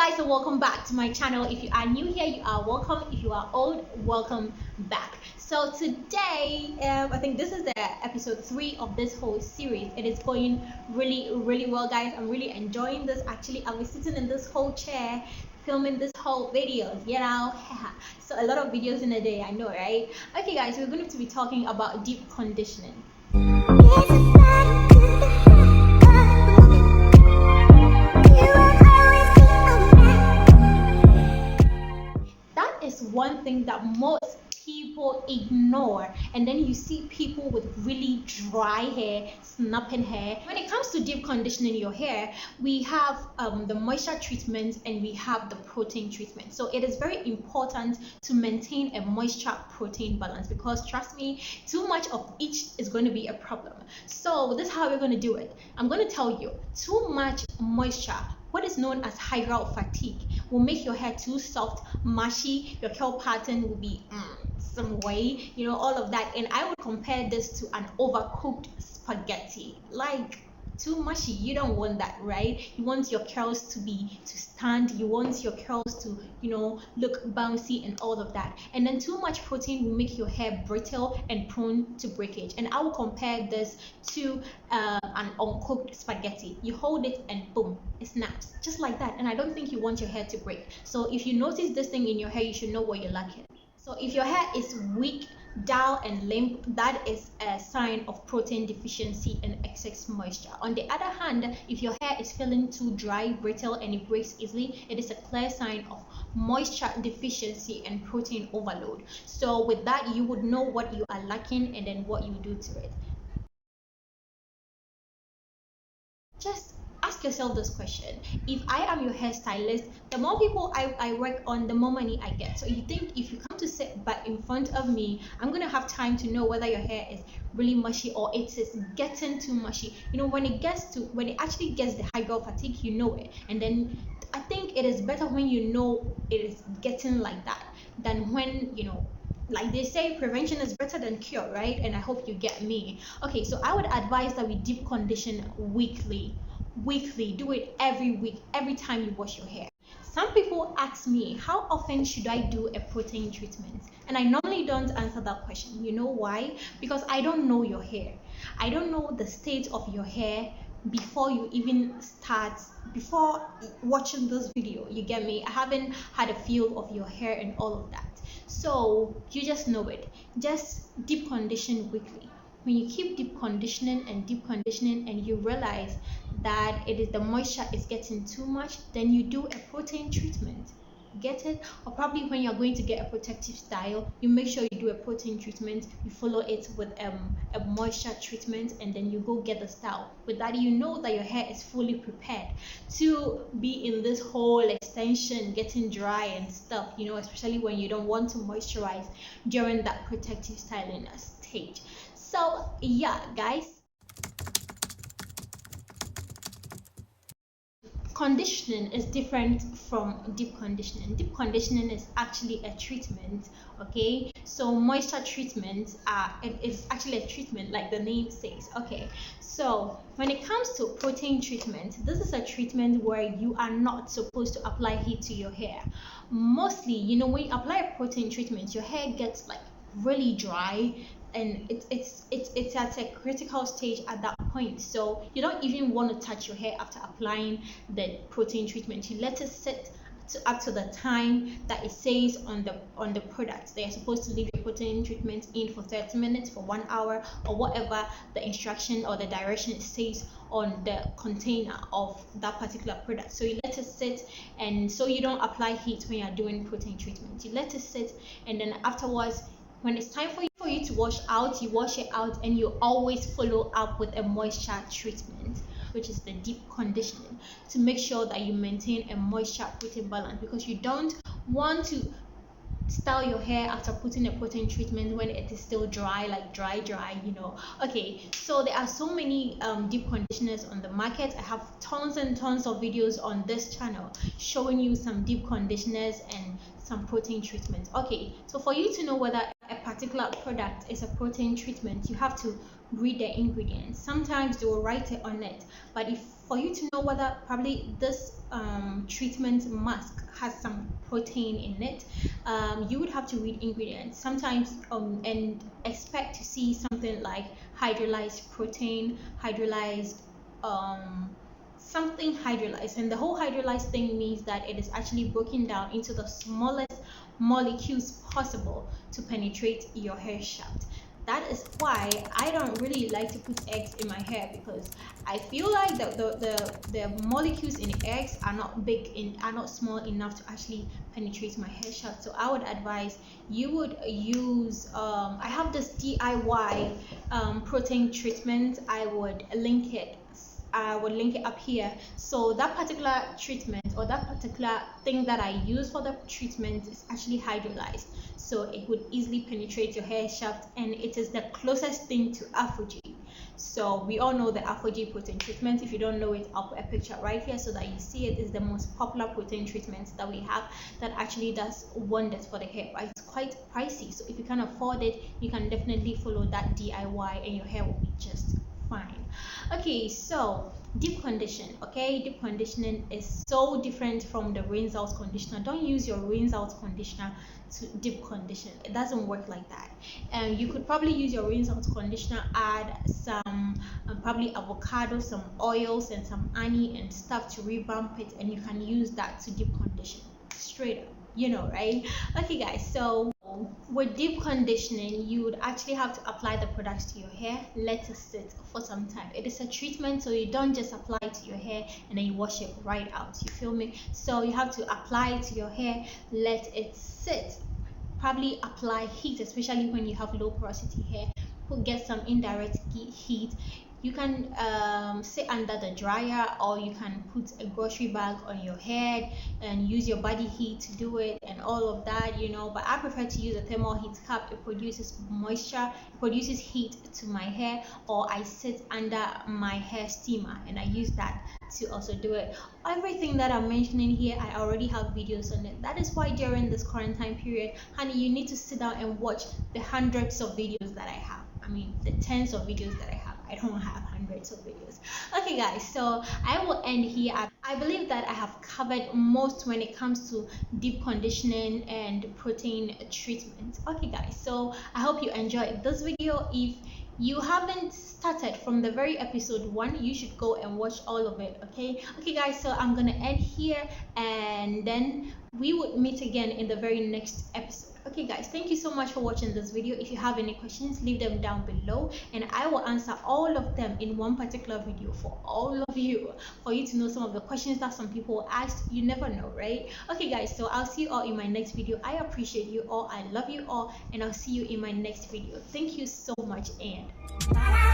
guys, and welcome back to my channel. If you are new here, you are welcome. If you are old, welcome back. So today, I think this is the episode 3 of this whole series. It is going really well, guys. I'm really enjoying this. Actually, I was sitting in this whole chair filming this whole videos, so a lot of videos in a day, I know, right? Okay guys, we're going to be talking about deep conditioning. That is one thing that most people ignore, and then you see people with really dry hair, snapping hair. When it comes to deep conditioning your hair, we have the moisture treatment and we have the protein treatment. So it is very important to maintain a moisture protein balance, because trust me, too much of each is going to be a problem. So this is how we're going to do it. I'm going to tell you, too much moisture, what is known as hydral fatigue, will make your hair too soft, mushy, your curl pattern will be some way, all of that. And I would compare this to an overcooked spaghetti. Like, too mushy, you don't want that, right? You want your curls to stand, you want your curls to look bouncy and all of that. And then too much protein will make your hair brittle and prone to breakage. And I will compare this to an uncooked spaghetti. You hold it and boom, it snaps just like that. And I don't think you want your hair to break. So if you notice this thing in your hair, you should know what you're lacking. So if your hair is weak, dull and limp, that is a sign of protein deficiency and excess moisture. On the other hand, if your hair is feeling too dry, brittle and it breaks easily, it is a clear sign of moisture deficiency and protein overload. So with that, you would know what you are lacking and then what you do to it. Just ask yourself this question: if I am your hairstylist, the more people I work on, the more money I get. So you think if you come to sit back in front of me, I'm gonna have time to know whether your hair is really mushy or it is getting too mushy? When it actually gets the hydral fatigue, you know it. And then I think it is better when you know it is getting like that than when like they say, prevention is better than cure, right? And I hope you get me. Okay, so I would advise that we deep condition weekly. Do it every week, every time you wash your hair. Some people ask me, how often should I do a protein treatment? And I normally don't answer that question. You know why? Because I don't know your hair. I don't know the state of your hair before you even start, before watching this video. You get me? I haven't had a feel of your hair and all of that. So you just know it. Just deep condition weekly. When you keep deep conditioning and you realize that the moisture is getting too much, then you do a protein treatment. Get it? Or probably when you're going to get a protective style, you make sure you do a protein treatment, you follow it with a moisture treatment, and then you go get the style. With that, you know that your hair is fully prepared to be in this whole extension, getting dry and stuff, especially when you don't want to moisturize during that protective styling stage. So yeah, guys, conditioning is different from deep conditioning. Deep conditioning is actually a treatment, okay? So moisture treatment it is actually a treatment, like the name says. Okay, so when it comes to protein treatment, this is a treatment where you are not supposed to apply heat to your hair. Mostly, when you apply a protein treatment, your hair gets like really dry, and it's at a critical stage at that point. So you don't even want to touch your hair after applying the protein treatment. You let it sit up to the time that it says on the product. They are supposed to leave your protein treatment in for 30 minutes, for 1 hour, or whatever the instruction or the direction it says on the container of that particular product. So you let it sit, and so you don't apply heat when you're doing protein treatment. You let it sit, and then afterwards, when it's time for you to wash out, you wash it out, and you always follow up with a moisture treatment, which is the deep conditioning, to make sure that you maintain a moisture protein balance, because you don't want to style your hair after putting a protein treatment when it is still dry, like dry. Okay, so there are so many deep conditioners on the market. I have tons and tons of videos on this channel showing you some deep conditioners and some protein treatments. Okay, so for you to know whether a particular product is a protein treatment, you have to read the ingredients. Sometimes they will write it on it, but if for you to know whether probably this treatment mask has some protein in it, you would have to read ingredients sometimes, and expect to see something like hydrolyzed protein, hydrolyzed something hydrolyzed. And the whole hydrolyzed thing means that it is actually broken down into the smallest molecules possible to penetrate your hair shaft. That is why I don't really like to put eggs in my hair, because I feel like the molecules in the eggs are not are not small enough to actually penetrate my hair shaft. So I would advise you would use I have this DIY protein treatment. I would link it up here. So that particular treatment, or that particular thing that I use for the treatment, is actually hydrolyzed, so it would easily penetrate your hair shaft, and it is the closest thing to F.T.C. So we all know the F.T.C protein treatment. If you don't know it, I'll put a picture right here so that you see it. Is the most popular protein treatment that we have that actually does wonders for the hair, but it's quite pricey. So if you can afford it, you can definitely follow that DIY and your hair will be just fine. Okay, so deep condition. Okay, deep conditioning is so different from the rinse out conditioner. Don't use your rinse out conditioner to deep condition. It doesn't work like that. And you could probably use your rinse out conditioner, add some probably avocado, some oils, and some honey and stuff to revamp it, and you can use that to deep condition straight up. You know, right? Okay, guys. So with deep conditioning, you would actually have to apply the products to your hair, let it sit for some time. It is a treatment, so you don't just apply it to your hair and then you wash it right out. You feel me? So you have to apply it to your hair, let it sit. Probably apply heat, especially when you have low porosity hair. Get some indirect heat. You can sit under the dryer, or you can put a grocery bag on your head and use your body heat to do it and all of that, you know. But I prefer to use a thermal heat cup. It produces moisture, it produces heat to my hair. Or I sit under my hair steamer and I use that to also do it. Everything that I'm mentioning here, I already have videos on it. That is why during this quarantine period, honey, you need to sit down and watch the hundreds of videos that I have. I mean, the tens of videos that I have. I don't have hundreds of videos. Okay, guys, so I will end here. I believe that I have covered most when it comes to deep conditioning and protein treatment. Okay, guys, so I hope you enjoyed this video. If you haven't started from the very episode 1, you should go and watch all of it. Okay guys, so I'm gonna end here, and then we would meet again in the very next episode. Okay guys, thank you so much for watching this video. If you have any questions, leave them down below and I will answer all of them in one particular video for all of you, for you to know some of the questions that some people asked. You never know, right? Okay guys, so I'll see you all in my next video. I appreciate you all, I love you all, and I'll see you in my next video. Thank you so much, and bye.